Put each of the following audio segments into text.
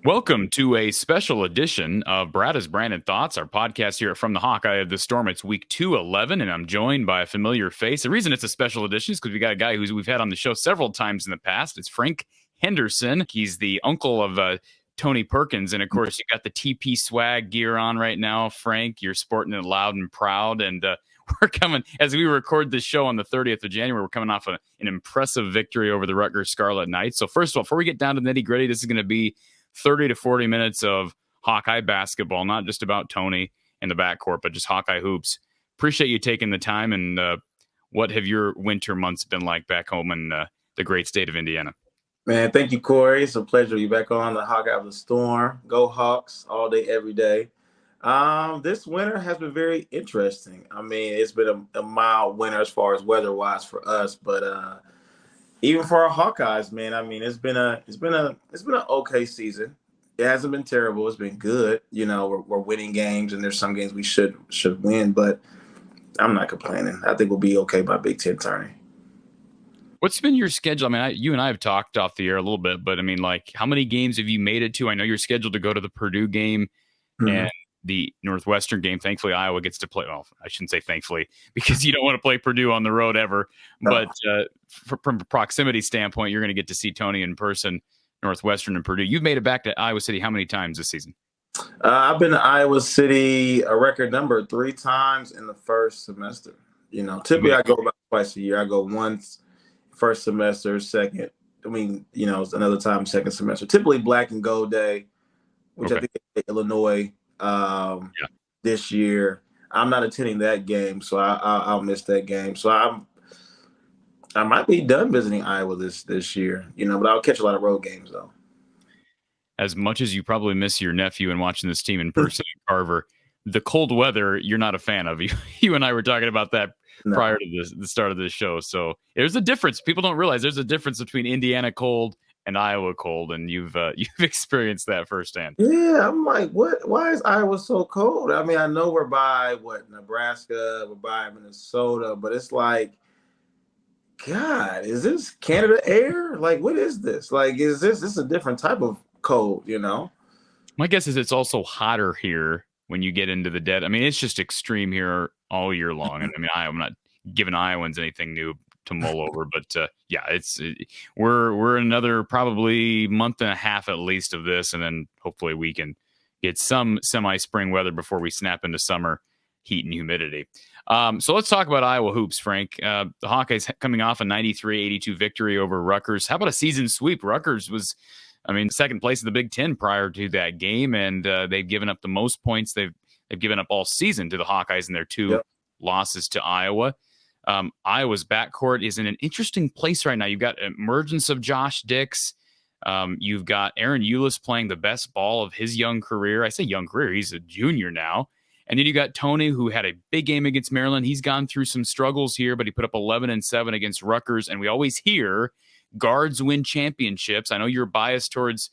Welcome to a special edition of Brada's Brandon Thoughts, our podcast here from the Hawkeye of the Storm. It's week 211, and I'm joined by a familiar face. The reason it's a special edition is because we got a guy who we've had on the show several times in the past. It's Frank Henderson. He's the uncle of Tony Perkins, and of course, you got the TP swag gear on right now, Frank. You're sporting it loud and proud, and we're coming, as we record this show on the 30th of January, we're coming off an impressive victory over the Rutgers Scarlet Knights. So first of all, before we get down to the nitty-gritty, this is going to be 30 to 40 minutes of Hawkeye basketball, not just about Tony and the backcourt, but just Hawkeye hoops. Appreciate you taking the time. And what have your winter months been like back home in the great state of Indiana? Man, thank you, Corey. It's a pleasure to be back on the Hawkeye of the Storm. Go Hawks all day, every day. This winter has been very interesting. I mean, it's been a mild winter as far as weather-wise for us, but even for our Hawkeyes, man, I mean, it's been an okay season. It hasn't been terrible. It's been good. You know, we're winning games, and there's some games we should win, but I'm not complaining. I think we'll be okay by Big Ten tourney. What's been your schedule? I mean, you and I have talked off the air a little bit, but I mean, like, how many games have you made it to? I know you're scheduled to go to the Purdue game and the Northwestern game. Thankfully, Iowa gets to play. Well, I shouldn't say thankfully, because you don't want to play Purdue on the road ever. No. But from a proximity standpoint, you're going to get to see Tony in person, Northwestern and Purdue. You've made it back to Iowa City how many times this season? I've been to Iowa City a record number 3 times in the first semester. You know, typically I go about twice a year. I go once first semester, second. I mean, you know, another time second semester. Typically Black and Gold Day, which I think is Illinois. This year I'm not attending that game, so I'll miss that game. So I might be done visiting Iowa this year, you know, but I'll catch a lot of road games though. As much as you probably miss your nephew and watching this team in person in Carver, the cold weather you're not a fan of. You and I were talking about that prior to the start of this show. So there's a difference. People don't realize there's a difference between Indiana cold and Iowa cold, and you've experienced that firsthand. Yeah, I'm like, what? Why is Iowa so cold? I mean, I know we're by Nebraska, we're by Minnesota, but it's like, God, is this Canada air? Like, what is this? Like, is this a different type of cold? You know? My guess is it's also hotter here when you get into the dead. I mean, it's just extreme here all year long, and I mean, I'm not giving Iowans anything new to mull over, but we're another probably month and a half at least of this, and then hopefully we can get some semi-spring weather before we snap into summer heat and humidity. So let's talk about Iowa hoops, Frank. The Hawkeyes coming off a 93-82 victory over Rutgers. How about a season sweep? Rutgers was, I mean, second place in the Big Ten prior to that game, and they've given up the most points they've given up all season to the Hawkeyes in their 2 losses to Iowa. Iowa's backcourt is in an interesting place right now. You've got emergence of Josh Dix. You've got Aaron Ulis playing the best ball of his young career. I say young career. He's a junior now. And then you got Tony, who had a big game against Maryland. He's gone through some struggles here, but he put up 11 and 7 against Rutgers. And we always hear guards win championships. I know you're biased towards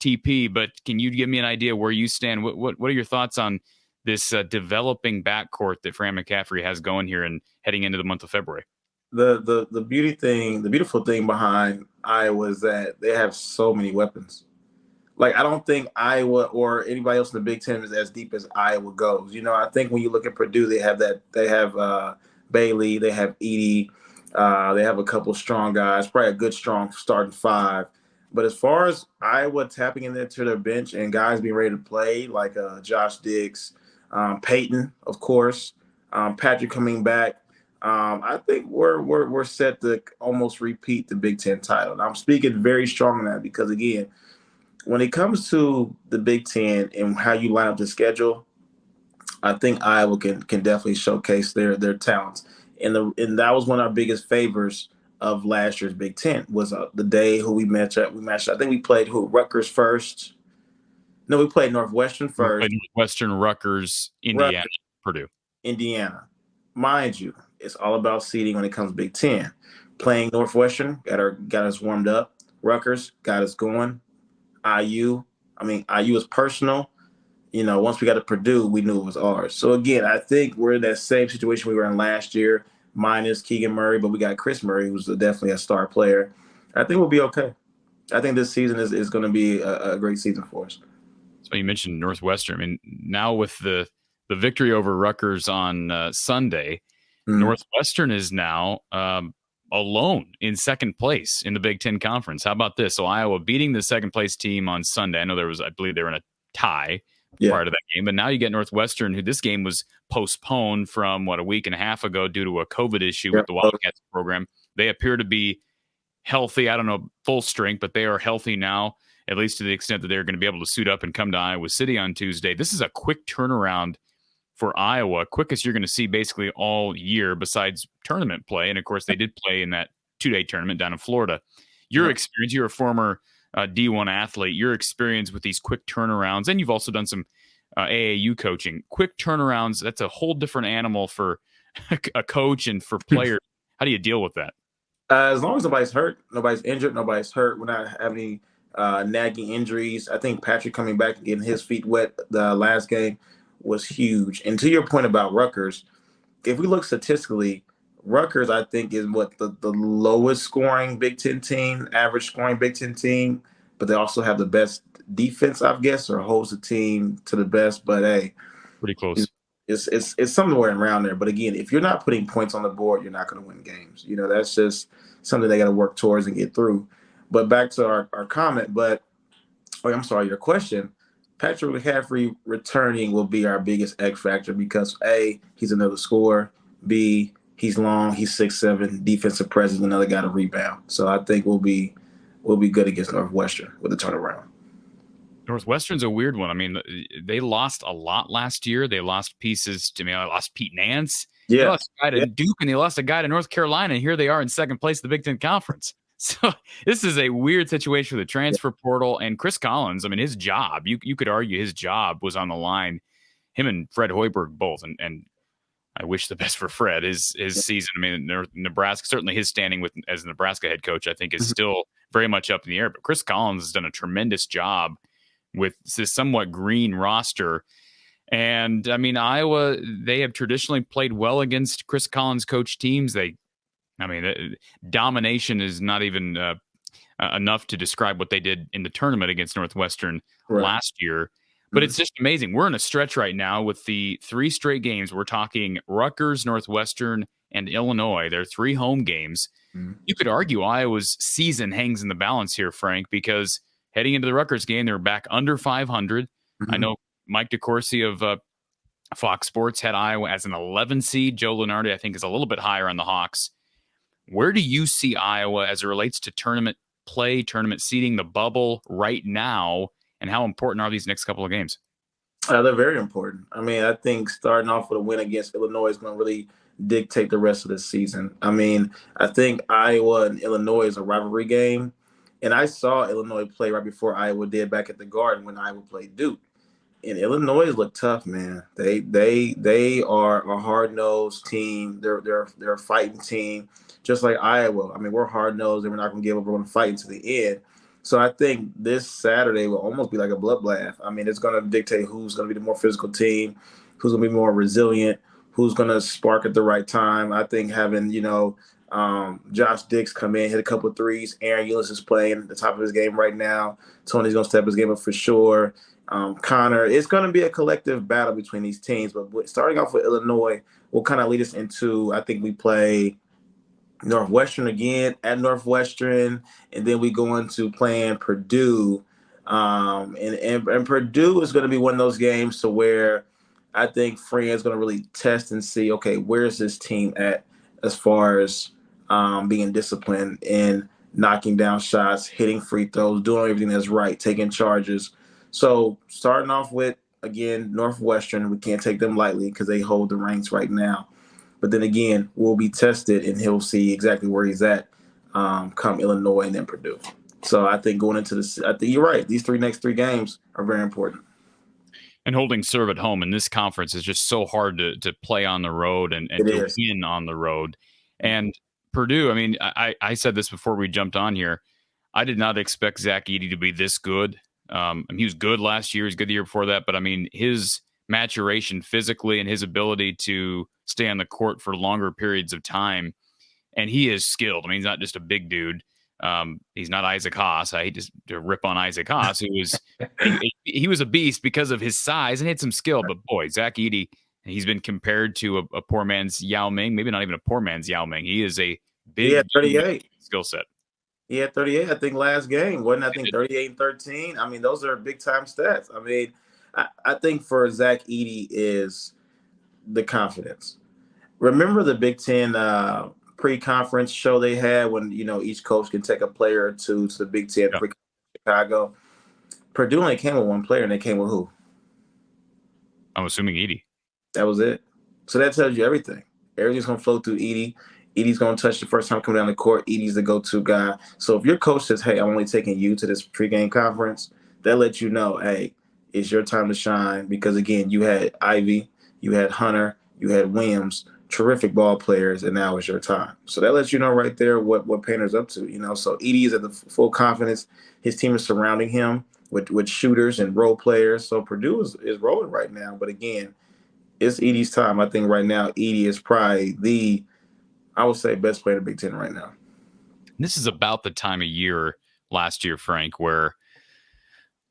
TP, but can you give me an idea where you stand? What are your thoughts on this developing backcourt that Fran McCaffrey has going here and heading into the month of February? The beautiful thing behind Iowa is that they have so many weapons. Like, I don't think Iowa or anybody else in the Big Ten is as deep as Iowa goes. You know, I think when you look at Purdue, they have Bailey, they have Edey, they have a couple strong guys, probably a good strong starting 5. But as far as Iowa tapping into their bench and guys being ready to play, like Josh Dix, Peyton, of course, Patrick coming back, I think we're set to almost repeat the Big Ten title. And I'm speaking very strong on that because, again, when it comes to the Big Ten and how you line up the schedule, I think Iowa can definitely showcase their talents. And that was one of our biggest favors of last year's Big Ten was the day who we matched up. I think we played Rutgers first. No, we played Northwestern first. Northwestern, Rutgers, Indiana, Purdue. Indiana. Mind you, it's all about seeding when it comes to Big Ten. Playing Northwestern got us warmed up. Rutgers got us going. IU is personal. You know, once we got to Purdue, we knew it was ours. So, again, I think we're in that same situation we were in last year, minus Keegan Murray, but we got Chris Murray, who's definitely a star player. I think we'll be okay. I think this season is going to be a great season for us. So you mentioned Northwestern. I mean, now with the victory over Rutgers on Sunday, Northwestern is now alone in second place in the Big Ten Conference. How about this? So Iowa beating the second place team on Sunday. I know I believe they were in a tie prior to that game, but now you get Northwestern, who this game was postponed from a week and a half ago due to a COVID issue with the Wildcats program. They appear to be healthy. I don't know full strength, but they are healthy now, at least to the extent that they're going to be able to suit up and come to Iowa City on Tuesday. This is a quick turnaround for Iowa, quickest you're going to see basically all year besides tournament play. And of course, they did play in that 2-day tournament down in Florida. Your experience, you're a former D1 athlete, your experience with these quick turnarounds, and you've also done some AAU coaching. Quick turnarounds, that's a whole different animal for a coach and for players. How do you deal with that? As long as nobody's hurt, nobody's injured, nobody's hurt, we're not having any nagging injuries. I think Patrick coming back and getting his feet wet the last game was huge. And to your point about Rutgers, if we look statistically, Rutgers, I think, is the lowest scoring Big Ten team, average scoring Big Ten team, but they also have the best defense, I guess, or holds the team to the best. But hey, pretty close. It's somewhere around there. But again, if you're not putting points on the board, you're not going to win games. That's just something they got to work towards and get through. But back to our comment, your question. Patrick McCaffrey returning will be our biggest X factor because A, he's another scorer. B, he's long, he's 6'7", defensive presence, another guy to rebound. So I think we'll be good against Northwestern with the turnaround. Northwestern's a weird one. I mean, they lost a lot last year. They lost pieces to me. I lost Pete Nance. Yeah. They lost a guy to Duke, and they lost a guy to North Carolina. And here they are in second place of the Big Ten Conference. So this is a weird situation with the transfer portal and Chris Collins. I mean, his job, you could argue his job was on the line. Him and Fred Hoiberg both, and I wish the best for Fred. His season, I mean, Nebraska, certainly his standing as Nebraska head coach, I think is still very much up in the air. But Chris Collins has done a tremendous job with this somewhat green roster. And I mean, Iowa, they have traditionally played well against Chris Collins coach teams. Domination is not even enough to describe what they did in the tournament against Northwestern last year. But it's just amazing. We're in a stretch right now with the 3 straight games. We're talking Rutgers, Northwestern, and Illinois. They're 3 home games. You could argue Iowa's season hangs in the balance here, Frank, because heading into the Rutgers game, they're back under 500. I know Mike DeCourcy of Fox Sports had Iowa as an 11 seed. Joe Lunardi, I think, is a little bit higher on the Hawks. Where do you see Iowa as it relates to tournament play, tournament seeding, the bubble right now, and how important are these next couple of games? They're very important. I mean, I think starting off with a win against Illinois is going to really dictate the rest of the season. I mean, I think Iowa and Illinois is a rivalry game, and I saw Illinois play right before Iowa did back at the Garden when Iowa played Duke. And Illinois look tough, man. They are a hard-nosed team. They're a fighting team, just like Iowa. I mean, we're hard-nosed and we're not going to give up. We're going to fight until the end. So I think this Saturday will almost be like a bloodbath. I mean, it's going to dictate who's going to be the more physical team, who's going to be more resilient, who's going to spark at the right time. I think having, Josh Dix come in, hit a couple of threes. Aaron Ulis is playing at the top of his game right now. Tony's going to step his game up for sure. Connor, it's going to be a collective battle between these teams. But starting off with Illinois will kind of lead us into, I think we play Northwestern again at Northwestern, and then we go into playing Purdue. And Purdue is going to be one of those games to where I think Fran's going to really test and see, okay, where's this team at as far as being disciplined and knocking down shots, hitting free throws, doing everything that's right, taking charges. So starting off with, again, Northwestern, we can't take them lightly because they hold the ranks right now. But then again, we'll be tested and he'll see exactly where he's at come Illinois and then Purdue. So I think going into this, I think you're right. These next three games are very important. And holding serve at home in this conference is just so hard to play on the road and to win on the road. And Purdue, I mean, I said this before we jumped on here. I did not expect Zach Edey to be this good. He was good last year. He was good the year before that. But, I mean, his maturation physically and his ability to stay on the court for longer periods of time, and he is skilled. I mean, he's not just a big dude. He's not Isaac Haas. I hate to rip on Isaac Haas, who was he was a beast because of his size and had some skill. But boy, Zach Edey, he's been compared to a poor man's Yao Ming. Maybe not even a poor man's Yao Ming. He is a big, he had 38 skill set. He had 38, I think, last game. Wasn't I think 38 and 13? I mean, those are big time stats. I mean, I think for Zach Edey is the confidence. Remember the Big Ten pre-conference show they had when, each coach can take a player or two to the Big Ten Chicago? Purdue only came with one player, and they came with who? I'm assuming Edey. That was it. So that tells you everything. Everything's going to flow through Edey. Edey's going to touch the first time coming down the court. Edey's the go-to guy. So if your coach says, hey, I'm only taking you to this pregame conference, that lets you know, hey, it's your time to shine. Because, again, you had Ivy, you had Hunter, you had Williams, terrific ball players, and now it's your time. So that lets you know right there what Painter's up to. So Edey is at the full confidence. His team is surrounding him with shooters and role players. So Purdue is rolling right now. But, again, it's Edey's time. I think right now Edey is probably I would say best player in the Big Ten right now. This is about the time of year last year, Frank, where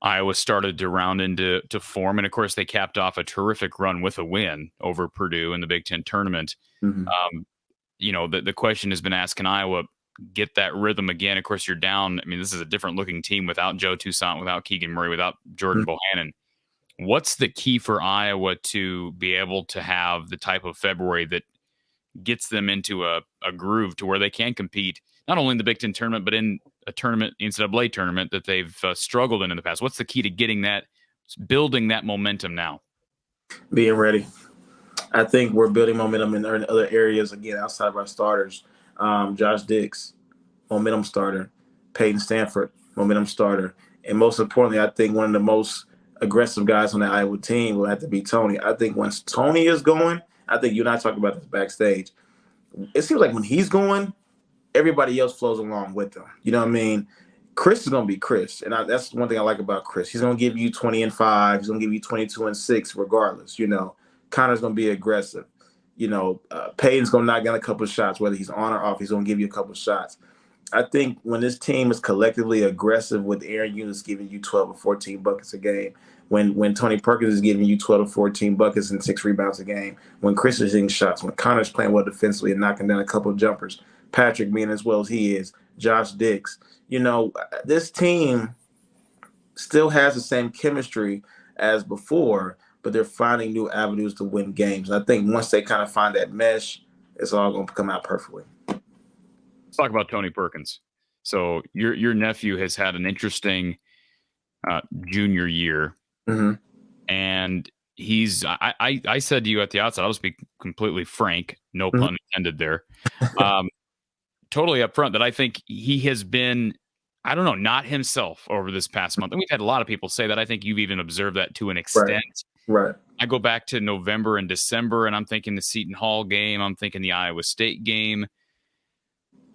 Iowa started to round into form. And, of course, they capped off a terrific run with a win over Purdue in the Big Ten tournament. Mm-hmm. The question has been asked, can Iowa get that rhythm again? Of course, you're down. I mean, this is a different-looking team without Joe Toussaint, without Keegan Murray, without Jordan Bohannon. What's the key for Iowa to be able to have the type of February that gets them into a groove to where they can compete, not only in the Big Ten tournament, but in a tournament, NCAA tournament that they've struggled in the past? What's the key to building that momentum now? Being ready. I think we're building momentum in other areas, again, outside of our starters. Josh Dix, momentum starter. Peyton Stanford, momentum starter. And most importantly, I think one of the most aggressive guys on the Iowa team will have to be Tony. I think once Tony is going, I think you and I talked about this backstage. It seems like when he's going, everybody else flows along with him. You know what I mean? Chris is going to be Chris. And that's one thing I like about Chris. He's going to give you 20 and 5. He's going to give you 22 and 6 regardless. Connor's going to be aggressive. Peyton's going to knock down a couple of shots, whether he's on or off. He's going to give you a couple of shots. I think when this team is collectively aggressive with Aaron Ulis giving you 12 or 14 buckets a game, when Tony Perkins is giving you 12 to 14 buckets and 6 rebounds a game, when Chris is hitting shots, when Connor's playing well defensively and knocking down a couple of jumpers, Patrick being as well as he is, Josh Dix, this team still has the same chemistry as before, but they're finding new avenues to win games. And I think once they kind of find that mesh, it's all going to come out perfectly. Let's talk about Tony Perkins. So your nephew has had an interesting junior year. Mm-hmm. And I said to you at the outset, I'll just be completely frank, no pun intended there, totally upfront, that I think he has been, I don't know, not himself over this past month. And we've had a lot of people say that. I think you've even observed that to an extent. Right. I go back to November and December, and I'm thinking the Seton Hall game. I'm thinking the Iowa State game.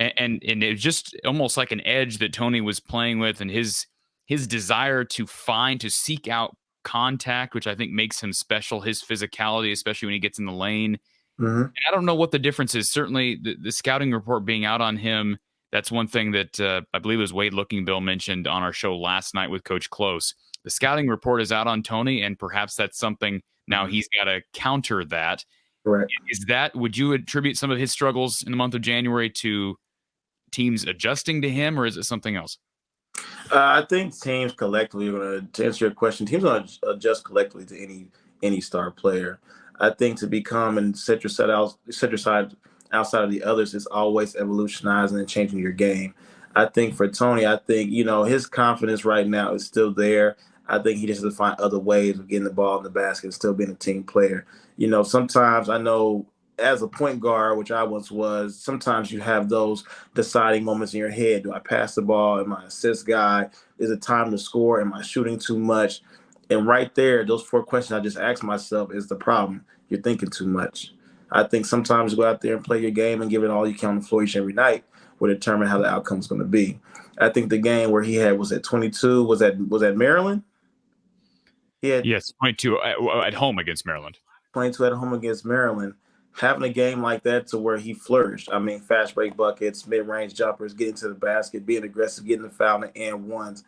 And it was just almost like an edge that Tony was playing with, and his desire to seek out contact, which I think makes him special, his physicality, especially when he gets in the lane. Mm-hmm. And I don't know what the difference is. Certainly the scouting report being out on him, that's one thing that I believe it was Wade Lookingbill mentioned on our show last night with Coach Close. The scouting report is out on Tony, and perhaps that's something now he's got to counter that. Right. Would you attribute some of his struggles in the month of January to teams adjusting to him, or is it something else? I think teams collectively are going to answer your question. Teams are going to adjust collectively to any star player. I think to become and set your side outside of the others is always evolutionizing and changing your game. I think for Tony, his confidence right now is still there. I think he just has to find other ways of getting the ball in the basket and still being a team player. Sometimes I know as a point guard, which I once was, sometimes you have those deciding moments in your head. Do I pass the ball? Am I an assist guy? Is it time to score? Am I shooting too much? And right there, those 4 questions I just asked myself is the problem. You're thinking too much. I think sometimes go out there and play your game and give it all you can on the floor each and every night will determine how the outcome is going to be. I think the game where he had was at 22, was that Maryland? Yes, 22 at home against Maryland. 22 at home against Maryland. having a game like that to where he flourished. I mean, fast break buckets, mid-range jumpers, getting to the basket, being aggressive, getting the foul and ones,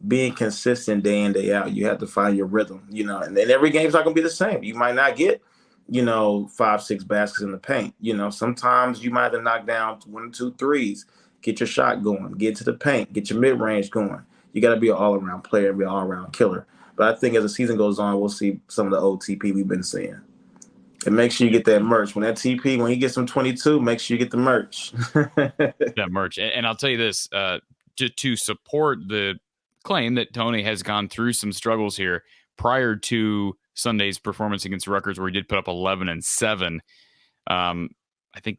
being consistent day in, day out. You have to find your rhythm, and then every game's not going to be the same. You might not get, 5-6 baskets in the paint. Sometimes you might have to knock down 1 or 2 threes, get your shot going, get to the paint, get your mid-range going. You got to be an all-around player and be an all-around killer. But I think as the season goes on, we'll see some of the old TP we've been seeing. And make sure you get that merch. When he gets some 22, make sure you get the merch. That merch. And I'll tell you this, to support the claim that Tony has gone through some struggles here prior to Sunday's performance against Rutgers, where he did put up 11 and 7. I think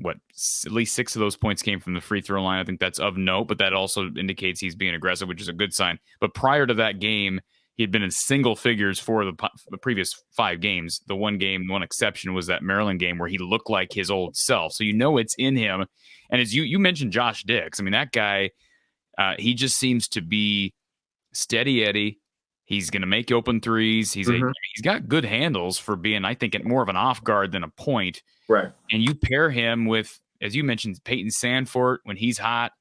at least 6 of those points came from the free throw line. I think that's of note, but that also indicates he's being aggressive, which is a good sign. But prior to that game, he had been in single figures for the previous 5 games. The one exception was that Maryland game where he looked like his old self. So it's in him. And as you mentioned Josh Dix, I mean, that guy, he just seems to be steady Eddie. He's going to make open threes. He's got good handles for being, I think, more of an off guard than a point. Right. And you pair him with, as you mentioned, Peyton Sandfort when he's hot,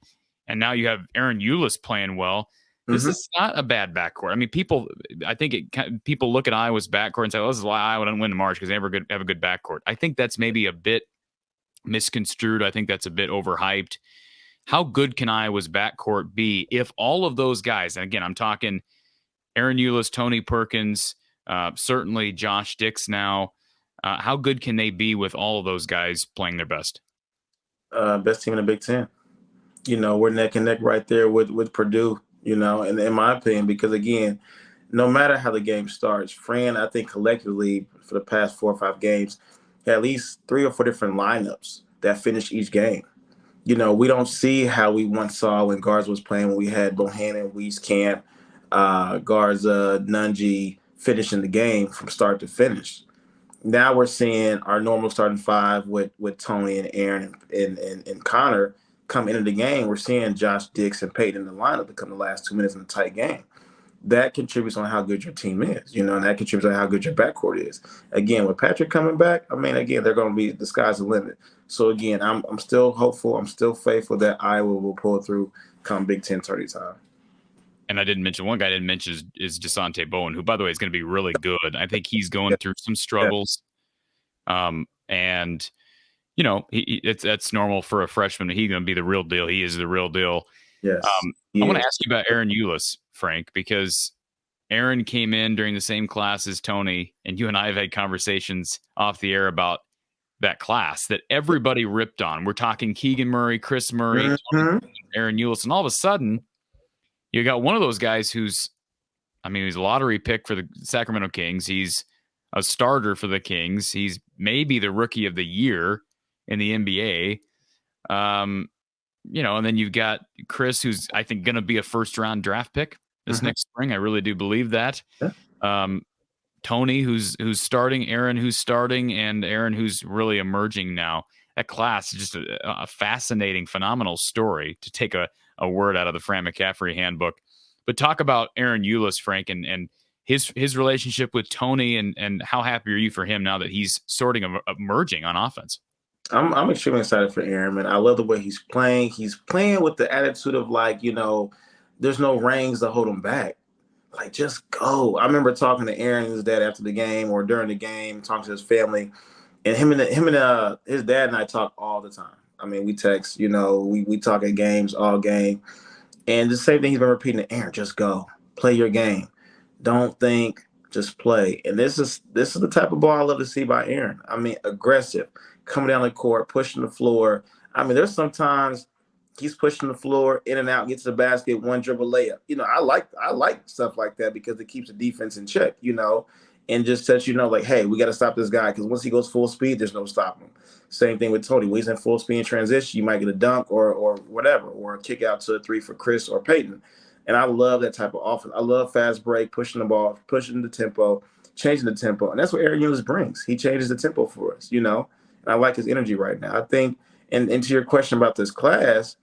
and now you have Aaron Ulis playing well. This is not a bad backcourt. I mean, people look at Iowa's backcourt and say, "Oh, this is why Iowa didn't win the March because they never have a good backcourt." I think that's maybe a bit misconstrued. I think that's a bit overhyped. How good can Iowa's backcourt be if all of those guys, and again, I'm talking Aaron Ulis, Tony Perkins, certainly Josh Dix now, how good can they be with all of those guys playing their best? Best team in the Big Ten. We're neck and neck right there with Purdue. And in my opinion, because again, no matter how the game starts, Fran, I think collectively for the past 4 or 5 games, had at least 3 or 4 different lineups that finish each game. We don't see how we once saw when Garza was playing, when we had Bohannon, Wieskamp, Garza, Nunji finishing the game from start to finish. Now we're seeing our normal starting 5 with Tony and Aaron and Connor come into the game. We're seeing Josh Dix and Peyton in the lineup to come the last 2 minutes in a tight game. That contributes on how good your team is, and that contributes on how good your backcourt is. Again, with Patrick coming back, I mean, again, they're going to be, the sky's the limit. So again, I'm still hopeful. I'm still faithful that Iowa will pull through come Big Ten 30 time. And I didn't mention, one guy I didn't mention is Desante Bowen, who, by the way, is going to be really good. I think he's going through some struggles. And that's normal for a freshman. He's going to be the real deal. He is the real deal. Yes. I want to ask you about Aaron Ulis, Frank, because Aaron came in during the same class as Tony, and you and I have had conversations off the air about that class that everybody ripped on. We're talking Keegan Murray, Chris Murray, Aaron Ulis, and all of a sudden, you got one of those guys he's a lottery pick for the Sacramento Kings. He's a starter for the Kings. He's maybe the rookie of the year in the NBA. And then you've got Chris, who's, I think, going to be a first-round draft pick this next spring. I really do believe that. Yeah. Tony, who's starting, Aaron, who's starting, and Aaron, who's really emerging now. That class is just a fascinating, phenomenal story, to take a word out of the Fran McCaffrey handbook. But talk about Aaron Ulis, Frank, and his relationship with Tony, and how happy are you for him now that he's emerging on offense? I'm extremely excited for Aaron, man. I love the way he's playing. He's playing with the attitude of there's no reins to hold him back. Like, just go. I remember talking to Aaron and his dad after the game or during the game, talking to his family, and him and his dad and I talk all the time. I mean, we text, we talk at games all game, and the same thing he's been repeating to Aaron: just go, play your game, don't think, just play. And this is the type of ball I love to see by Aaron. I mean, aggressive, coming down the court, pushing the floor. I mean, there's sometimes he's pushing the floor in and out, gets to the basket, one dribble layup. I like stuff like that because it keeps the defense in check, and just lets like, hey, we got to stop this guy, because once he goes full speed, there's no stopping him. Same thing with Tony. When he's in full speed in transition, you might get a dunk or whatever, or a kick out to a 3 for Chris or Peyton. And I love that type of offense. I love fast break, pushing the ball, pushing the tempo, changing the tempo. And that's what Aaron Ulis brings. He changes the tempo for us, And I like his energy right now. I think, and to your question about this class,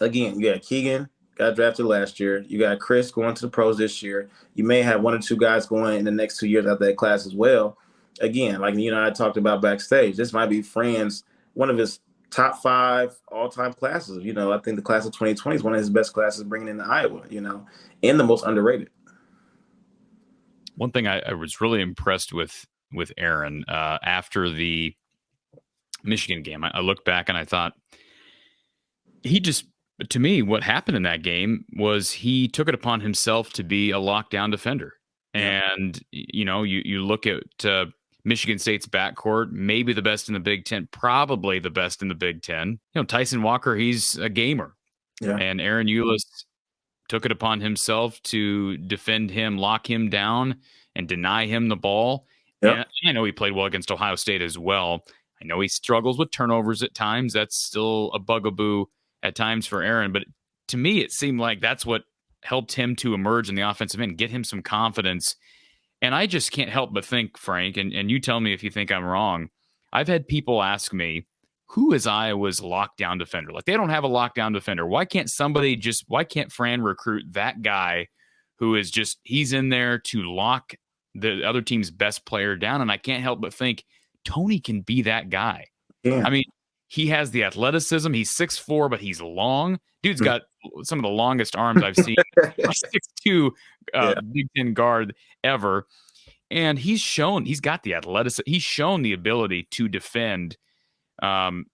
again, you got Keegan, got drafted last year. You got Chris going to the pros this year. You may have 1 or 2 guys going in the next 2 years out of that class as well. again, like I talked about backstage, this might be Fran's one of his top 5 all-time classes. I think the class of 2020 is one of his best classes bringing into Iowa. And the most underrated. One thing I was really impressed with Aaron after the Michigan game, I looked back and I thought to me, what happened in that game was he took it upon himself to be a lockdown defender. Yeah. And, you look at Michigan State's backcourt, maybe the best in the Big Ten, probably the best in the Big Ten. Tyson Walker, he's a gamer. Yeah. And Aaron Ulis took it upon himself to defend him, lock him down, and deny him the ball. Yep. And I know he played well against Ohio State as well. I know he struggles with turnovers at times. That's still a bugaboo at times for Aaron. But to me, it seemed like that's what helped him to emerge in the offensive end, get him some confidence. And I just can't help but think, Frank, and you tell me if you think I'm wrong, I've had people ask me, who is Iowa's lockdown defender? Like, they don't have a lockdown defender. Why can't Fran recruit that guy who is just, he's in there to lock the other team's best player down? And I can't help but think Tony can be that guy. Yeah. I mean, he has the athleticism. He's 6'4", but he's long. Dude's got some of the longest arms I've seen. 6'2", Big Ten guard ever. And he's got the athleticism. He's shown the ability to defend, be an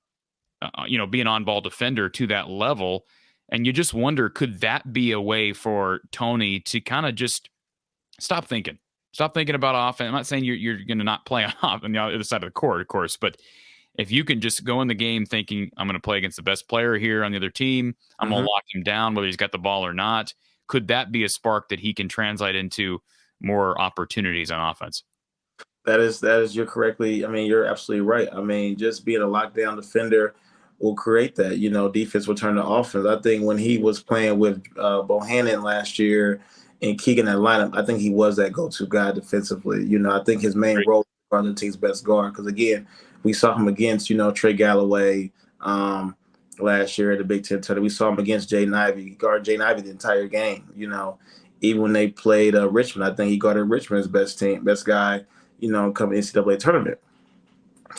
on-ball defender to that level. And you just wonder, could that be a way for Tony to kind of just stop thinking about offense? I'm not saying you're going to not play on the other side of the court, of course, but if you can just go in the game thinking, I'm going to play against the best player here on the other team, I'm going to lock him down whether he's got the ball or not, could that be a spark that he can translate into more opportunities on offense? That is you're absolutely right. I mean, just being a lockdown defender will create that, defense will turn to offense. I think when he was playing with Bohannon last year and Keegan in lineup, I think he was that go-to guy defensively. I think his main role was the team's best guard. Because again, we saw him against, Trey Galloway last year at the Big Ten tournament. We saw him against Jaden Ivey, guard Jaden Ivey the entire game. Even when they played Richmond, I think he guarded Richmond's best guy, coming NCAA tournament.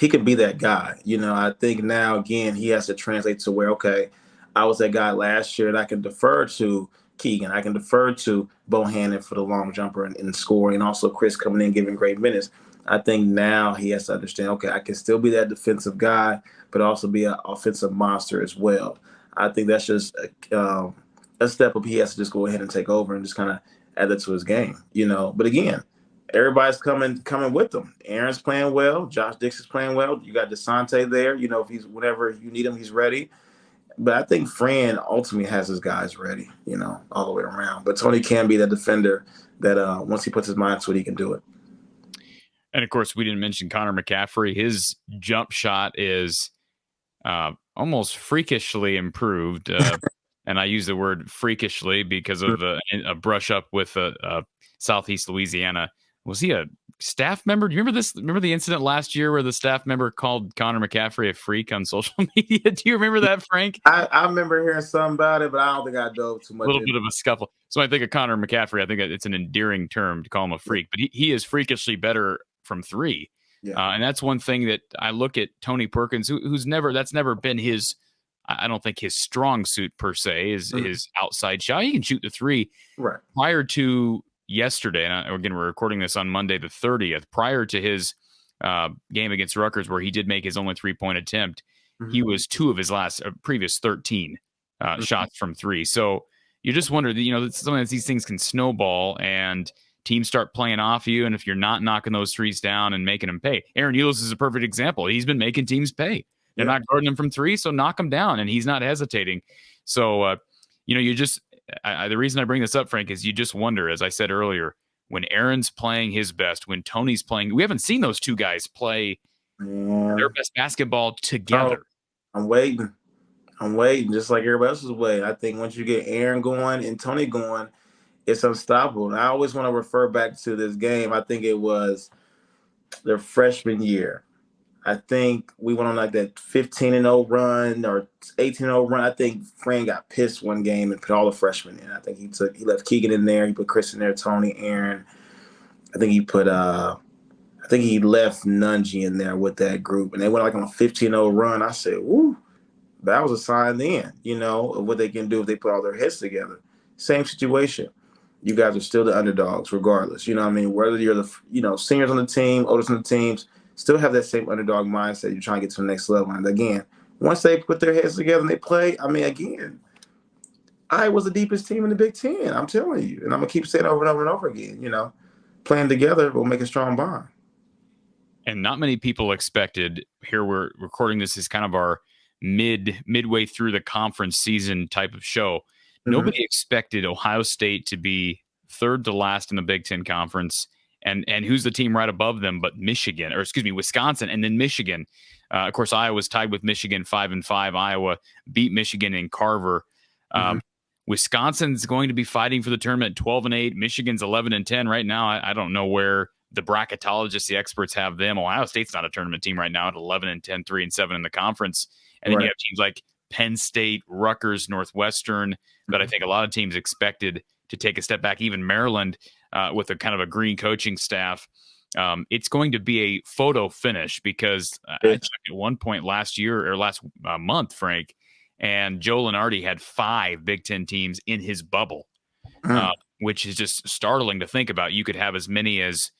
He could be that guy. I think now, again, he has to translate to where, okay, I was that guy last year and I can defer to Keegan. I can defer to Bohannon for the long jumper and scoring, and also Chris coming in giving great minutes. I think now he has to understand, okay, I can still be that defensive guy, but also be an offensive monster as well. I think that's just a step up he has to just go ahead and take over and just kind of add that to his game, But again, everybody's coming with him. Aaron's playing well. Josh Dixon's playing well. You got DeSante there. If he's whenever you need him, he's ready. But I think Fran ultimately has his guys ready, all the way around. But Tony can be that defender that once he puts his mind to it, he can do it. And, of course, we didn't mention Connor McCaffrey. His jump shot is almost freakishly improved. And I use the word freakishly because of a brush up with Southeast Louisiana. Was he a staff member? Do you remember this? Remember the incident last year where the staff member called Connor McCaffrey a freak on social media? Do you remember that, Frank? I remember hearing something about it, but I don't think I dove too much. A little bit of a scuffle. So I think of Connor McCaffrey, I think it's an endearing term to call him a freak, but he is freakishly better from three. Yeah. And that's one thing that I look at Tony Perkins, that's never been his, I don't think his strong suit per se is his outside shot. He can shoot the three. Right. Prior to yesterday, and again, we're recording this on Monday the 30th, prior to his game against Rutgers where he did make his only 3-point attempt, he was 2 of his previous 13 shots from three. So you just wonder, sometimes these things can snowball and teams start playing off you, and if you're not knocking those threes down and making them pay. Aaron Ulis is a perfect example. He's been making teams pay. They're not guarding him from three, so knock him down, and he's not hesitating. So, you just the reason I bring this up, Frank, is you just wonder, as I said earlier, when Aaron's playing his best, when Tony's playing, we haven't seen those two guys play their best basketball together. I'm waiting, just like everybody else is waiting. I think once you get Aaron going and Tony going, it's unstoppable. And I always want to refer back to this game. I think it was their freshman year. I think we went on like that 15-0 run or 18-0 run. I think Fran got pissed one game and put all the freshmen in. I think he left Keegan in there. He put Chris in there, Tony, Aaron. I think he put I think he left Nungy in there with that group, and they went like on a 15-0 run. I said, "Woo, that was a sign then, of what they can do if they put all their heads together." Same situation. You guys are still the underdogs, regardless. You know what I mean? Whether you're the seniors on the team, oldest on the teams, still have that same underdog mindset. You're trying to get to the next level. And again, once they put their heads together and they play, I mean, again, I was the deepest team in the Big Ten. I'm telling you, and I'm gonna keep saying it over and over and over again. Playing together will make a strong bond. And not many people expected. Here we're recording this as kind of our midway through the conference season type of show. Nobody expected Ohio State to be third to last in the Big Ten Conference, and who's the team right above them but Wisconsin, and then Michigan. Of course, Iowa's tied with Michigan 5-5. Iowa beat Michigan in Carver. Wisconsin's going to be fighting for the tournament 12-8. Michigan's 11-10 right now. I don't know where the bracketologists, the experts, have them. Ohio State's not a tournament team right now at 11-10, 3-7 in the conference, and then you have teams like Penn State, Rutgers, Northwestern, that I think a lot of teams expected to take a step back. Even Maryland, with a kind of a green coaching staff. It's going to be a photo finish because I checked at one point last month, Frank, and Joe Lunardi had 5 Big Ten teams in his bubble, which is just startling to think about. You could have as many as,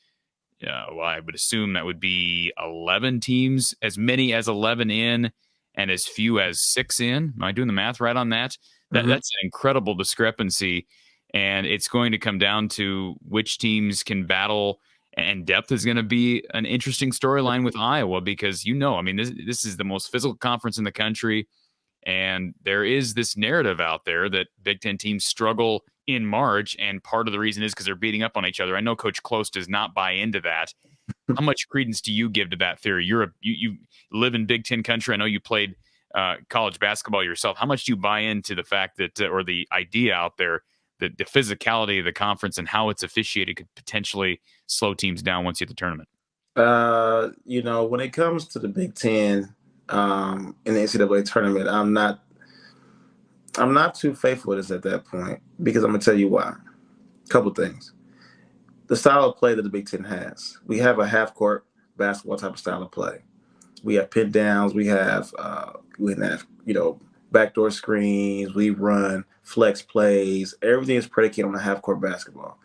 I would assume that would be 11 teams, as many as 11 in, and as few as 6 in. Am I doing the math right on that? That's an incredible discrepancy, and it's going to come down to which teams can battle, and depth is going to be an interesting storyline with Iowa because, this is the most physical conference in the country, and there is this narrative out there that Big Ten teams struggle in March, and part of the reason is because they're beating up on each other. I know Coach Close does not buy into that. How much credence do you give to that theory? You live in Big Ten country. I know you played college basketball yourself. How much do you buy into the fact that, or the idea out there, that the physicality of the conference and how it's officiated could potentially slow teams down once you hit the tournament? When it comes to the Big Ten in the NCAA tournament, I'm not too faithful with us at that point because I'm gonna tell you why. A couple things. The style of play that the Big Ten has. We have a half-court basketball type of style of play. We have pin downs. We have backdoor screens. We run flex plays. Everything is predicated on the half-court basketball.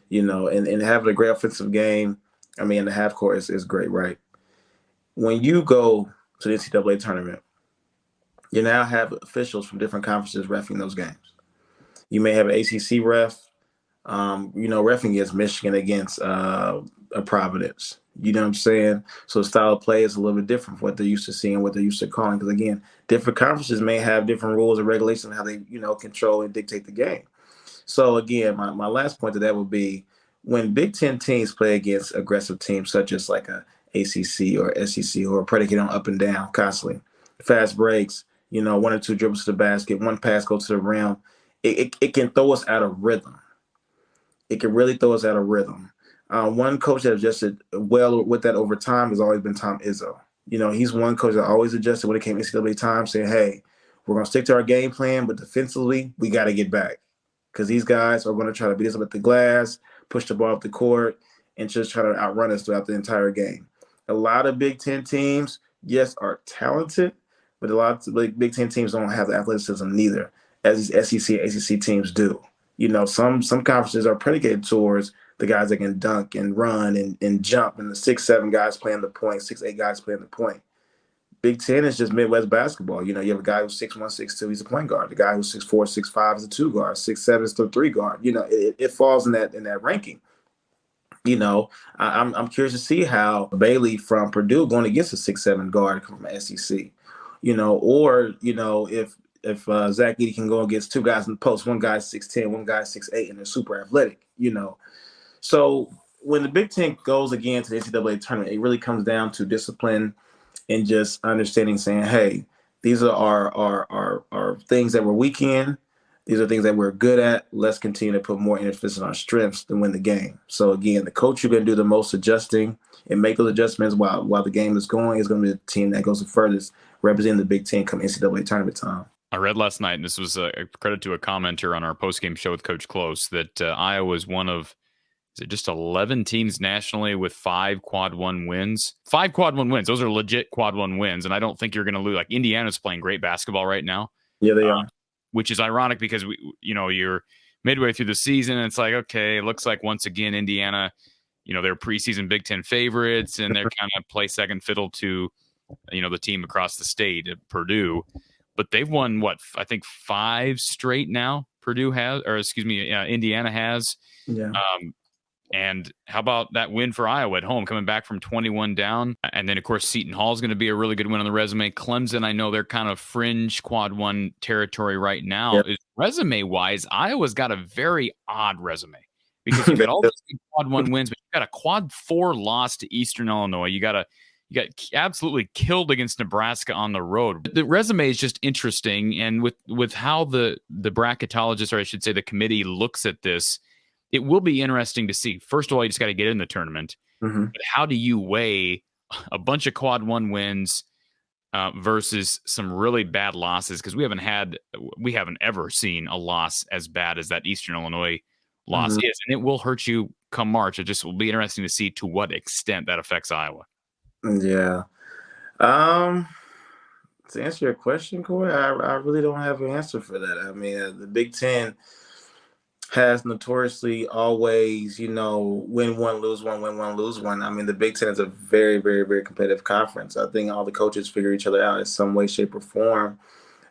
And having a great offensive game. I mean, the half-court is great, right? When you go to the NCAA tournament, you now have officials from different conferences reffing those games. You may have an ACC ref. Reffing against Michigan, against Providence. You know what I'm saying? So the style of play is a little bit different from what they're used to seeing, what they're used to calling. Because again, different conferences may have different rules and regulations on how they, control and dictate the game. So again, my last point to that would be when Big Ten teams play against aggressive teams such as like a ACC or SEC who are predicated on up and down constantly, fast breaks, 1 or 2 dribbles to the basket, 1 pass goes to the rim, it can throw us out of rhythm. It can really throw us out of rhythm. One coach that adjusted well with that over time has always been Tom Izzo. He's one coach that always adjusted when it came to NCAA time, saying, hey, we're going to stick to our game plan, but defensively, we got to get back because these guys are going to try to beat us up at the glass, push the ball up the court, and just try to outrun us throughout the entire game. A lot of Big Ten teams, yes, are talented, but a lot of Big Ten teams don't have the athleticism neither, as these SEC and ACC teams do. Some conferences are predicated towards the guys that can dunk and run and jump, and the 6'7" guys playing the point, 6'8" guys playing the point. Big Ten is just Midwest basketball. You have a guy who's 6'1", 6'2", he's a point guard. The guy who's 6'4", 6'5" is a 2 guard. 6'7" is the 3 guard. It falls in that ranking. I'm curious to see how Bailey from Purdue going against a 6'7" guard from SEC. If Zach Edey can go against 2 guys in the post, 1 guy's 6'10", 1 guy's 6'8", and they're super athletic, So when the Big Ten goes again to the NCAA tournament, it really comes down to discipline and just understanding, saying, hey, these are our things that we're weak in. These are things that we're good at. Let's continue to put more emphasis on our strengths to win the game. So again, the coach who's going to do the most adjusting and make those adjustments while the game is going is going to be the team that goes the furthest, representing the Big Ten come NCAA tournament time. I read last night, and this was a credit to a commenter on our postgame show with Coach Close, that Iowa is one of is it just 11 teams nationally with 5 quad one wins? 5 quad one wins. Those are legit quad one wins. And I don't think you're going to lose. Like Indiana's playing great basketball right now. Yeah, they are. Which is ironic because you're midway through the season and it's like, okay, it looks like once again, Indiana, they're preseason Big Ten favorites and they're kind of play second fiddle to, the team across the state at Purdue, but they've won I think 5 straight now. Indiana has. Yeah. And how about that win for Iowa at home, coming back from 21 down? And then, of course, Seton Hall is going to be a really good win on the resume. Clemson, I know they're kind of fringe quad one territory right now. Yep. Resume-wise, Iowa's got a very odd resume because you've got all these quad one wins, but you've got a quad 4 loss to Eastern Illinois. You got absolutely killed against Nebraska on the road. The resume is just interesting, and with how the bracketologist, or I should say the committee, looks at this, it will be interesting to see. First of all, you just got to get in the tournament. Mm-hmm. But how do you weigh a bunch of quad one wins versus some really bad losses? Because we haven't ever seen a loss as bad as that Eastern Illinois loss is, and it will hurt you come March. It just will be interesting to see to what extent that affects Iowa. Yeah. To answer your question, Corey, I really don't have an answer for that. I mean, the Big Ten has notoriously always, win one, lose one, win one, lose one. I mean, the Big Ten is a very, very, very competitive conference. I think all the coaches figure each other out in some way, shape, or form.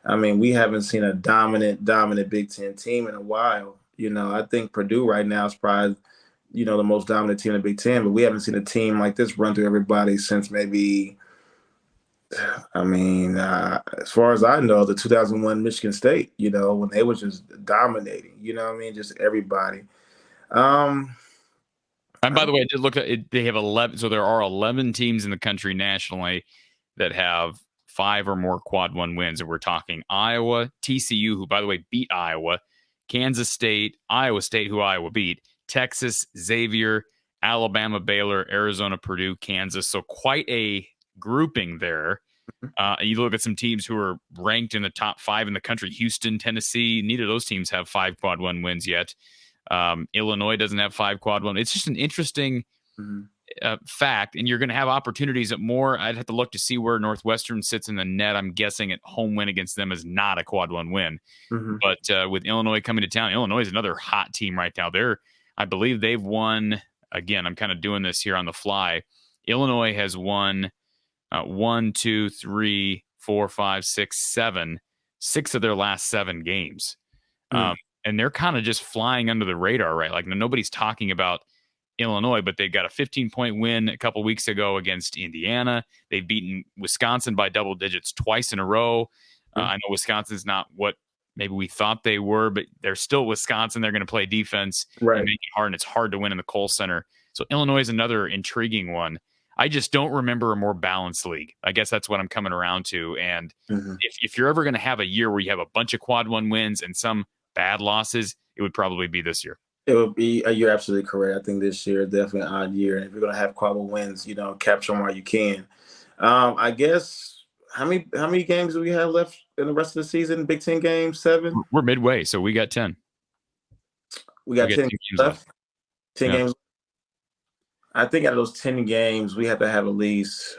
I mean, we haven't seen a dominant Big Ten team in a while. I think Purdue right now is probably, the most dominant team in the Big Ten, but we haven't seen a team like this run through everybody since maybe, as far as I know, the 2001 Michigan State, when they was just dominating, just everybody. And by the way, I did look at it. They have 11. So there are 11 teams in the country nationally that have 5 or more quad one wins. And we're talking Iowa, TCU, who, by the way, beat Iowa, Kansas State, Iowa State, who Iowa beat, Texas, Xavier, Alabama, Baylor, Arizona, Purdue, Kansas. So quite a grouping there. You look at some teams who are ranked in the top 5 in the country. Houston, Tennessee, neither of those teams have 5 quad one wins yet. Illinois doesn't have 5 quad one. It's just an interesting fact, and you're going to have opportunities at more. I'd have to look to see where Northwestern sits in the net. I'm guessing at home win against them is not a quad one win. But with Illinois coming to town, Illinois is another hot team right now. I believe they've won, again, I'm kind of doing this here on the fly. Illinois has won 1, 2, 3, 4, 5, 6, 7, 6 of their last 7 games. And they're kind of just flying under the radar, right? Like nobody's talking about Illinois, but they've got a 15-point win a couple weeks ago against Indiana. They've beaten Wisconsin by double digits twice in a row. I know Wisconsin's not what maybe we thought they were, but they're still Wisconsin. They're going to play defense and make it hard, and it's hard to win in the Kohl Center. So Illinois is another intriguing one. I just don't remember a more balanced league. I guess that's what I'm coming around to. And if you're ever going to have a year where you have a bunch of quad one wins and some bad losses, it would probably be this year. It would be. You're absolutely correct. I think this year is definitely an odd year. And if you're going to have quad one wins, capture them while you can. I guess how many games do we have left in the rest of the season? Big Ten games, 7. We're midway, so we got 10. We got 10 games left. 10 games. I think out of those 10 games, we have to have at least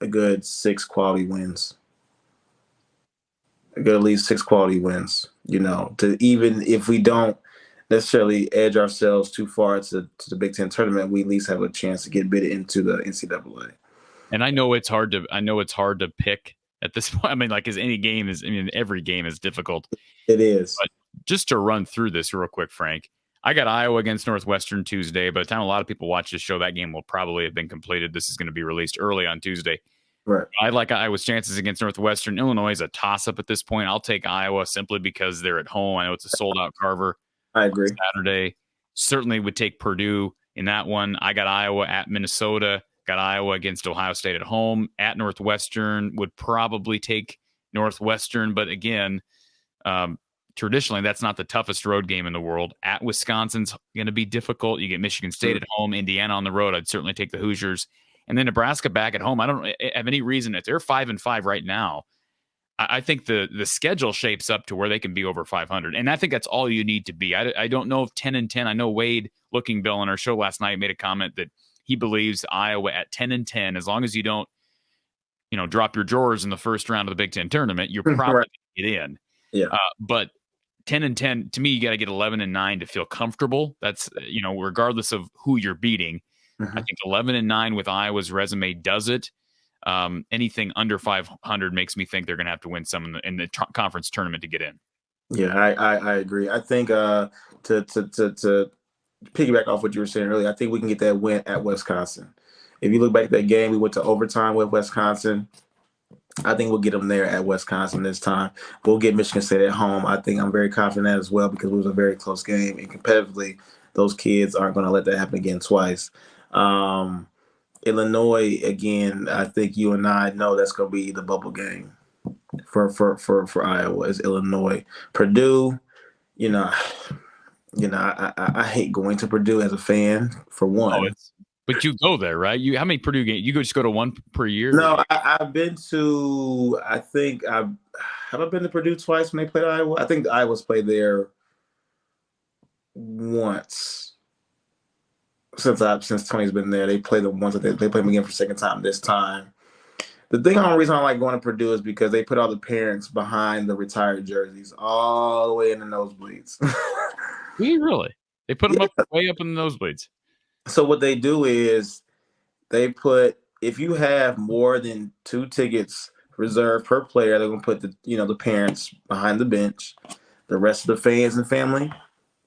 a good 6 quality wins. At least 6 quality wins, to even if we don't necessarily edge ourselves too far to the Big Ten tournament, we at least have a chance to get bid into the NCAA. And I know it's hard to pick at this point. I mean, because every game is difficult. It is. But just to run through this real quick, Frank, I got Iowa against Northwestern Tuesday. By the time a lot of people watch this show, that game will probably have been completed. This is going to be released early on Tuesday. Right. I like Iowa's chances against Northwestern. Illinois is a toss-up at this point. I'll take Iowa simply because they're at home. I know it's a sold-out Carver. I agree. Saturday. Certainly would take Purdue in that one. I got Iowa at Minnesota. Got Iowa against Ohio State at home. At Northwestern, would probably take Northwestern. But again, traditionally, that's not the toughest road game in the world. At Wisconsin's going to be difficult. You get Michigan State at home, Indiana on the road. I'd certainly take the Hoosiers. And then Nebraska back at home. I don't have any reason, if they're 5-5 right now, I think the schedule shapes up to where they can be over 500, and I think that's all you need to be. I don't know if 10-10. I know Wade Looking Bill on our show last night made a comment that he believes Iowa at 10-10, as long as you don't, drop your drawers in the first round of the Big Ten tournament, you're probably Right. going to get in. Yeah. But 10-10 to me, you got to get 11-9 to feel comfortable. That's regardless of who you're beating. I think 11-9 with Iowa's resume does it. Anything under 500 makes me think they're going to have to win some in the conference tournament to get in. Yeah, I agree. I think to piggyback off what you were saying earlier, I think we can get that win at Wisconsin. If you look back at that game, we went to overtime with Wisconsin. I think we'll get them there at Wisconsin this time. We'll get Michigan State at home. I think I'm very confident in that as well because it was a very close game. And competitively, those kids aren't going to let that happen again twice. Illinois, again, I think you and I know that's going to be the bubble game for Iowa is Illinois. Purdue, I hate going to Purdue as a fan, for one. But you go there, right? How many Purdue games? You just go to one per year? No, I've been to. I think have I been to Purdue twice when they played Iowa. I think the Iowa's played there once since Tony's been there. They played them once. They played them again for the second time this time. The only reason I like going to Purdue is because they put all the parents behind the retired jerseys, all the way in the nosebleeds. Really? They put them way up in the nosebleeds. So what they do is they put, if you have more than 2 tickets reserved per player, they're gonna put the parents behind the bench. The rest of the fans and family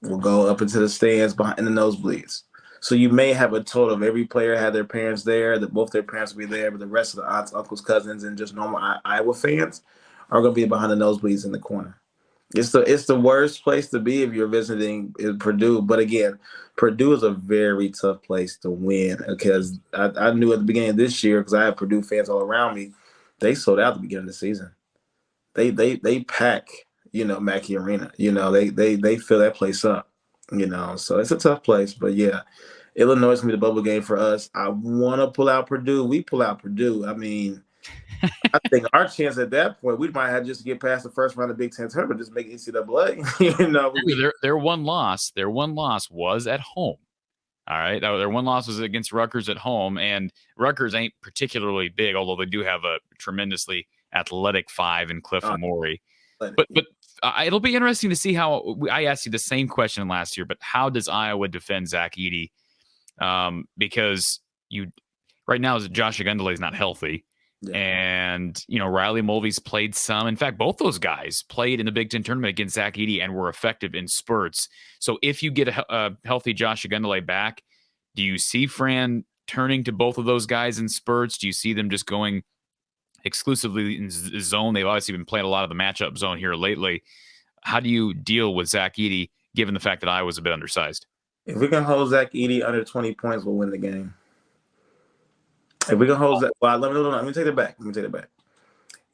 will go up into the stands behind the nosebleeds. So you may have a total of every player had their parents there, that both their parents will be there, but the rest of the aunts, uncles, cousins, and just normal Iowa fans are gonna be behind the nosebleeds in the corner. It's the worst place to be if you're visiting Purdue. But again, Purdue is a very tough place to win because I knew at the beginning of this year, because I have Purdue fans all around me, they sold out at the beginning of the season. They pack, Mackey Arena. They fill that place up. So it's a tough place. But yeah, Illinois is gonna be the bubble game for us. I want to pull out Purdue. We pull out Purdue. I mean, I think our chance at that point, we might have just to get past the first round of Big Ten tournament, just make NCAA. Their one loss was at home. All right, their one loss was against Rutgers at home, and Rutgers ain't particularly big, although they do have a tremendously athletic 5 in Cliff Amori. But it'll be interesting to see how. I asked you the same question last year, but how does Iowa defend Zach Edey? Because right now Josh Agundele is not healthy. Yeah. And, Riley Mulvey's played some. In fact, both those guys played in the Big Ten tournament against Zach Edey and were effective in spurts. So if you get a healthy Josh Agundele back, do you see Fran turning to both of those guys in spurts? Do you see them just going exclusively in zone? They've obviously been playing a lot of the matchup zone here lately. How do you deal with Zach Edey, given the fact that Iowa's a bit undersized? If we can hold Zach Edey under 20 points, we'll win the game. If we can hold Zach, let me take it back.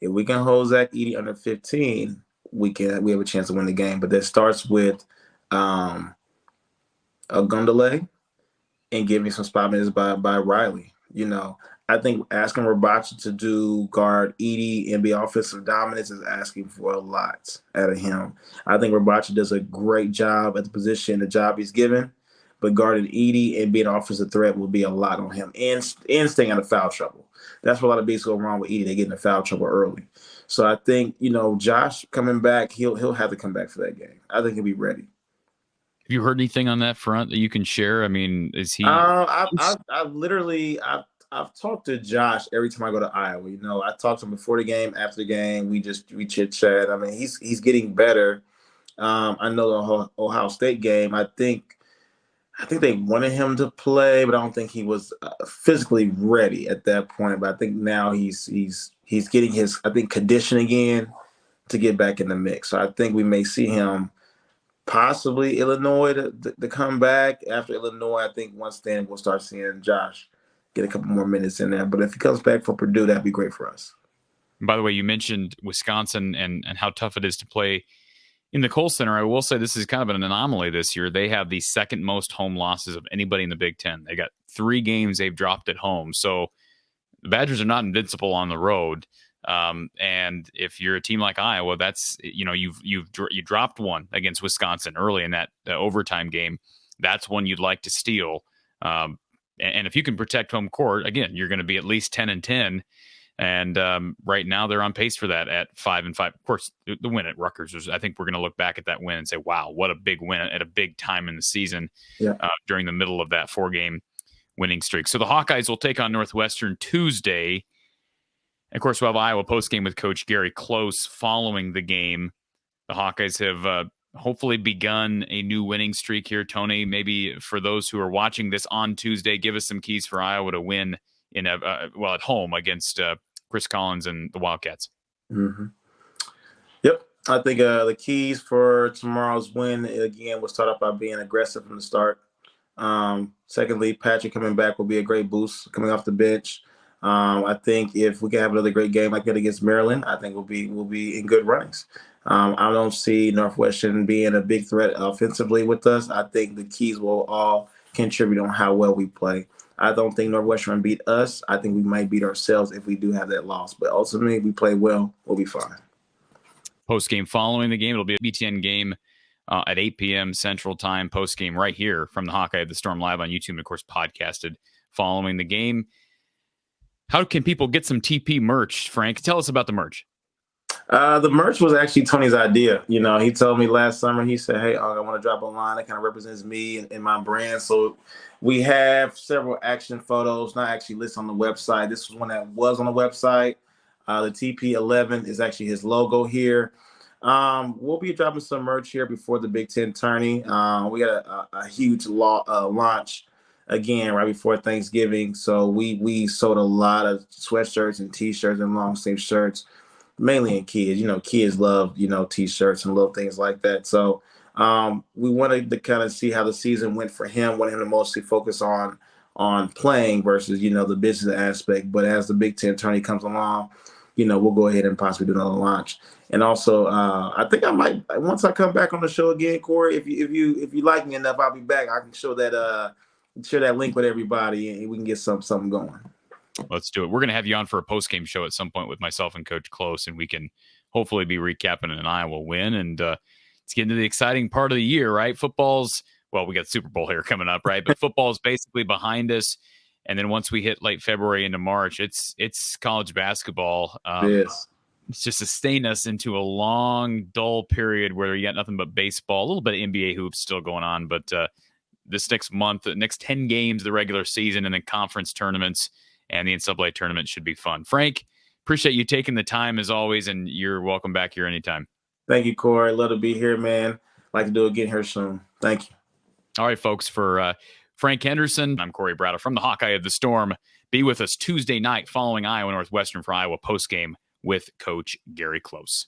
If we can hold Zach Edey under 15, we have a chance to win the game. But that starts with Agundele and give me some spot minutes by Riley. I think asking Rabacha to do guard Edey and be offensive dominance is asking for a lot out of him. I think Rabacha does a great job at the position, the job he's given. But guarding Edey and being an offensive threat will be a lot on him, and staying out of foul trouble. That's where a lot of beats go wrong with Edey. They get into foul trouble early. So I think Josh coming back, he'll have to come back for that game. I think he'll be ready. Have you heard anything on that front that you can share? I mean, is he? I've talked to Josh every time I go to Iowa. I talked to him before the game, after the game. We chit chat. I mean, he's getting better. I know the Ohio State game. I think they wanted him to play, but I don't think he was physically ready at that point. But I think now he's getting his conditioning in to get back in the mix. So I think we may see him possibly Illinois to come back. After Illinois, I think once then we'll start seeing Josh get a couple more minutes in there. But if he comes back for Purdue, that'd be great for us. By the way, you mentioned Wisconsin and how tough it is to play in the Kohl Center. I will say this is kind of an anomaly this year. They have the second most home losses of anybody in the Big Ten. They got 3 games they've dropped at home. So the Badgers are not invincible on the road. And if you're a team like Iowa, that's, you dropped one against Wisconsin early in that overtime game. That's one you'd like to steal. And if you can protect home court, again, you're going to be at least 10-10. And right now they're on pace for that at 5-5. Of course, the win at Rutgers was, I think we're going to look back at that win and say, wow, what a big win at a big time in the season during the middle of that 4-game winning streak. So the Hawkeyes will take on Northwestern Tuesday. Of course, we'll have Iowa postgame with Coach Gary Close following the game. The Hawkeyes have hopefully begun a new winning streak here. Tony, maybe for those who are watching this on Tuesday, give us some keys for Iowa to win at home against Chris Collins and the Wildcats. Mm-hmm. Yep. I think the keys for tomorrow's win, again, will start off by being aggressive from the start. Secondly, Patrick coming back will be a great boost coming off the bench. I think if we can have another great game like that against Maryland, I think we'll be in good runnings. I don't see Northwestern being a big threat offensively with us. I think the keys will all contribute on how well we play. I don't think Northwestern beat us. I think we might beat ourselves if we do have that loss. But ultimately, if we play well, we'll be fine. Post-game following the game, it'll be a BTN game at 8 p.m. Central Time. Post-game right here from the Hawkeye of the Storm live on YouTube and, of course, podcasted following the game. How can people get some TP merch, Frank? Tell us about the merch. The merch was actually Tony's idea. He told me last summer, he said, hey, I want to drop a line that kind of represents me and my brand. So we have several action photos, not actually listed on the website. This was one that was on the website. The TP11 is actually his logo here. We'll be dropping some merch here before the Big Ten tourney. We got a huge launch again right before Thanksgiving. So we sold a lot of sweatshirts and T-shirts and long sleeve shirts, mainly in kids. Kids love, T-shirts and little things like that. So we wanted to kind of see how the season went for him, wanted him to mostly focus on playing versus, the business aspect. But as the Big Ten tourney comes along, we'll go ahead and possibly do another launch. And also, I think I might, once I come back on the show again, Corey, if you like me enough, I'll be back. I can share that link with everybody and we can get something going. Let's do it. We're going to have you on for a post-game show at some point with myself and Coach Close, and we can hopefully be recapping an Iowa win. And it's getting to the exciting part of the year, right? We got Super Bowl here coming up, right? But football is basically behind us. And then once we hit late February into March, it's college basketball. Yes. It's just sustained us into a long, dull period where you got nothing but baseball, a little bit of NBA hoops still going on. But this next month, the next 10 games, the regular season, and then conference tournaments and the NCAA tournament should be fun. Frank, appreciate you taking the time as always, and you're welcome back here anytime. Thank you, Corey. Love to be here, man. Like to do it again here soon. Thank you. All right, folks, for Frank Henderson, I'm Corey Brada from the Hawkeye of the Storm. Be with us Tuesday night following Iowa Northwestern for Iowa postgame with Coach Gary Close.